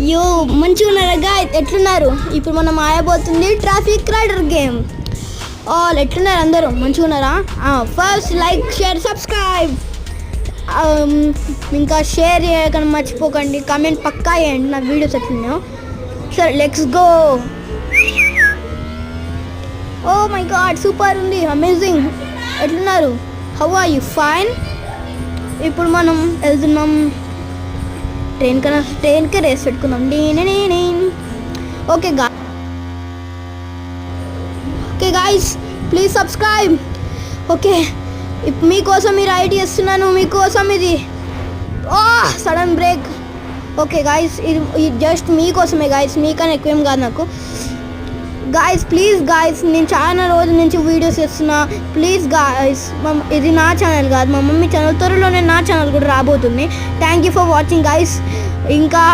యో మంచిగా ఉన్నారా గాయ్స్, ఎట్లున్నారు? ఇప్పుడు మనం ఆడబోతుంది ట్రాఫిక్ రైడర్ గేమ్. ఆల్ ఎట్లున్నారు అందరూ? మంచిగా ఉన్నారా? ఫస్ట్ లైక్ షేర్ సబ్స్క్రైబ్, ఇంకా షేర్ చేయకుండా మర్చిపోకండి. కామెంట్ పక్కా చేయండి నా వీడియోస్ ఎట్లున్నాయో. సరే let's go. Oh my god super ఉంది, అమేజింగ్. ఎట్లున్నారు? How are you? ఫైన్. ఇప్పుడు మనం వెళ్తున్నాం ట్రైన్కే రేస్ పెట్టుకుందాం. Okay guys please subscribe. Okay మీకోసం మీరు ఐడి ఇస్తున్నాను, మీకోసం ఇది. Sudden brake. ఓకే గాయ్స్ ఇది జస్ట్ మీకోసమే గాయ్స్, మీకన్నా ఎక్కువేం కాదు నాకు. గాయ్స్ ప్లీజ్ గాయ్స్, నేను చాలా రోజుల నుంచి వీడియోస్ చేస్తున్నా. ప్లీజ్ గాయ్స్, ఇది నా ఛానల్ కాదు, మా మమ్మీ ఛానల్. త్వరలోనే నా ఛానల్ కూడా రాబోతుంది. Thank you for watching guys. ఇంకా